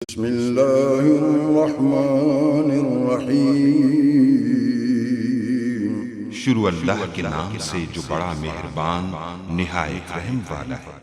बिस्मिल्लाहिर्रहमानिर्रहीम। शुरू अल्लाह के नाम से जो बड़ा मेहरबान निहायत रहम वाला है।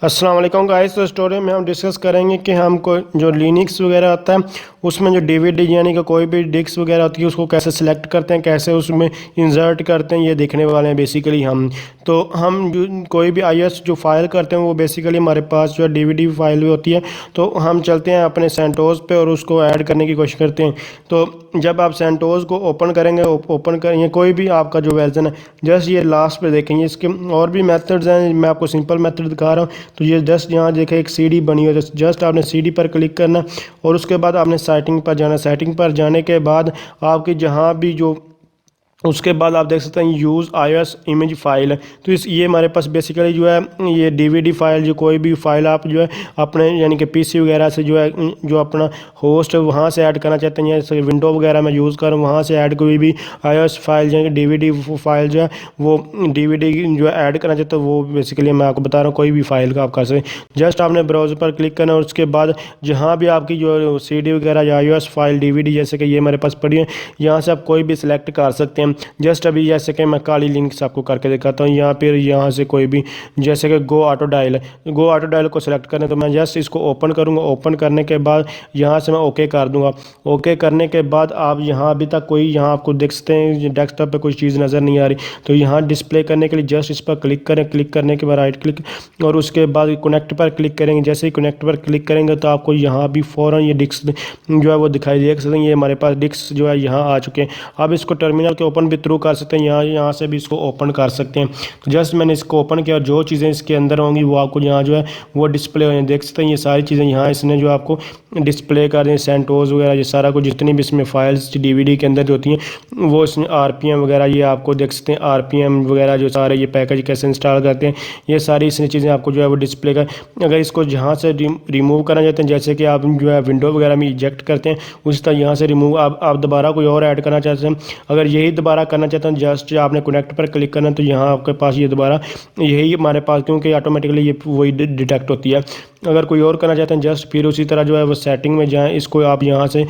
अस्सलाम वालेकुम गाइस। तो स्टोरी में हम डिस्कस करेंगे कि हमको जो लिनक्स वगैरह आता है उसमें जो डीवीडी यानी कि कोई भी डिस्क वगैरह होती है उसको कैसे सिलेक्ट करते हैं, कैसे उसमें इंसर्ट करते हैं, ये देखने वाले हैं बेसिकली हम। तो हम जो कोई भी आईएस जो फाइल करते हैं वो बेसिकली हमारे पास जो है डीवीडी फाइल भी होती है। तो हम चलते हैं अपने सेंटोस पे और उसको ऐड करने की कोशिश करते हैं। तो जब आप सेंटोस को ओपन करेंगे, ओपन करेंगे कोई भी आपका जो वर्जन है, जस्ट ये लास्ट पे देखेंगे। इसके और भी मेथड्स हैं, मैं आपको सिंपल मेथड दिखा रहा हूँ। तो ये जस्ट यहाँ देखें एक सीडी बनी हुई है, जस्ट आपने सीडी पर क्लिक करना और उसके बाद आपने सेटिंग पर जाना। सेटिंग पर जाने के बाद आपकी जहाँ भी जो उसके बाद आप देख सकते हैं यूज़ iOS इमेज फाइल है। तो ये हमारे पास बेसिकली जो है ये डीवीडी फाइल, जो कोई भी फाइल आप जो है अपने यानी कि पीसी वगैरह से जो है जो अपना होस्ट है वहाँ से ऐड करना चाहते हैं, जैसे विंडो वगैरह में यूज़ करूँ वहाँ से ऐड कोई भी iOS फाइल यानी कि डीवीडी फाइल जो है वो डीवीडी जो है ऐड करना चाहते हैं, वो बेसिकली मैं आपको बता रहा हूँ कोई भी फाइल का आप कर सकते। जस्ट आपने ब्राउज़र पर क्लिक करना और उसके बाद जहाँ भी आपकी जो CD वगैरह या iOS फाइल डीवीडी जैसे कि ये मेरे पास पड़ी है, यहाँ से आप कोई भी सिलेक्ट कर सकते हैं। जस्ट अभी जैसे कि मैं काली लिंक्स आपको करके दिखाता हूँ। यहाँ पर यहाँ से कोई भी जैसे कि गो ऑटो डायल है, गो ऑटो डायल को सिलेक्ट करना है। तो मैं जस्ट इसको ओपन करूँगा। ओपन करने के बाद यहाँ से मैं ओके कर दूँगा। ओके करने के बाद आप यहाँ अभी तक कोई यहाँ आपको देख सकते हैं डेस्कटॉप पे कोई चीज़ नज़र नहीं आ रही। तो यहाँ डिस्प्ले करने के लिए जस्ट इस पर क्लिक करें। क्लिक करने के बाद राइट क्लिक और उसके बाद कनेक्ट पर क्लिक करेंगे। जैसे ही कनेक्ट पर क्लिक करेंगे तो आपको यहाँ भी फ़ौरन ये डिस्क जो है वो दिखाई देख सकते हैं। ये हमारे पास डिस्क जो है यहाँ आ चुके हैं। अब इसको टर्मिनल के ओपन भी थ्रू कर सकते हैं, यहाँ से भी इसको ओपन कर सकते हैं। तो जस्ट मैंने इसको ओपन किया और जो चीज़ें इसके अंदर होंगी वो आपको यहाँ जो है वो डिस्प्ले हो जाए। देख सकते हैं ये सारी चीज़ें यहाँ इसने जो आपको डिस्प्ले कर दें, सेंटोस वगैरह ये सारा कुछ जितनी भी इसमें फाइल्स डीवीडी के अंदर जो होती हैं वो इसमें आरपीएम वगैरह ये आपको देख सकते हैं। आरपीएम वगैरह जो सारे ये पैकेज कैसे इंस्टॉल करते हैं ये सारी इसने चीज़ें आपको जो है वो डिस्प्ले कर। अगर इसको जहाँ से रिमूव करना चाहते हैं, जैसे कि आप जो है विंडो वगैरह में इजेक्ट करते हैं उसी तरह यहाँ से रिमूव आप दोबारा कोई और ऐड करना चाहते हैं। अगर यही दोबारा करना चाहते हैं जस्ट आपने कनेक्ट पर क्लिक करना है। तो यहाँ आपके पास ये दोबारा यही हमारे पास क्योंकि ऑटोमेटिकली ये वही डिटेक्ट होती है। अगर कोई और करना चाहते हैं जस्ट फिर उसी तरह जो है वो सेटिंग में जाएं। इसको आप यहाँ से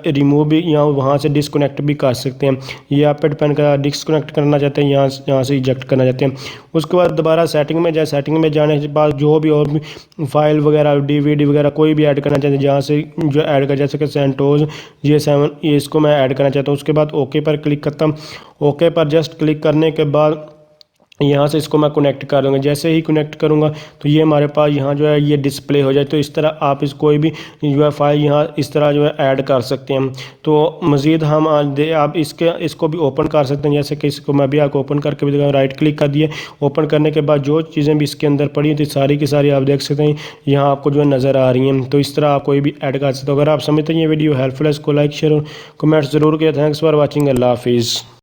रिमूव भी यहाँ वहाँ से डिसकनेक्ट भी कर सकते हैं। ये आप पे डिपेंड कर, डिसकनेक्ट करना चाहते हैं यहाँ से इजेक्ट करना चाहते हैं। उसके बाद दोबारा सेटिंग में जाए। सेटिंग में जाने के बाद जो भी और भी फाइल वगैरह डीवीडी वगैरह कोई भी ऐड करना चाहते हैं जहाँ से जो ऐड कर, जैसे कि सेंटोस J7 ये इसको मैं ऐड करना चाहता हूँ। उसके बाद ओके पर क्लिक करता हूँ। ओके पर जस्ट क्लिक करने के बाद यहाँ से इसको मैं कनेक्ट कर दूँगा। जैसे ही कनेक्ट करूँगा तो ये हमारे पास यहाँ जो है ये डिस्प्ले हो जाए। तो इस तरह आप इस कोई भी जो है फाइल यहाँ इस तरह जो है ऐड कर सकते हैं। तो मज़ीद हम आप इसको भी ओपन कर सकते हैं। जैसे कि इसको मैं भी आपको ओपन करके भी दिखाऊँ। राइट क्लिक कर दिए। ओपन करने के बाद जो चीज़ें भी इसके अंदर पड़ी थी सारी की सारी आप देख सकते हैं यहाँ आपको जो है नज़र आ रही हैं। तो इस तरह आप कोई भी ऐड कर सकते हो। अगर आप समझते हैं ये वीडियो हेल्पफुल है इसको लाइक शेयर और कमेंट ज़रूर किया। Thanks for watching. अल्लाह हाफिज़।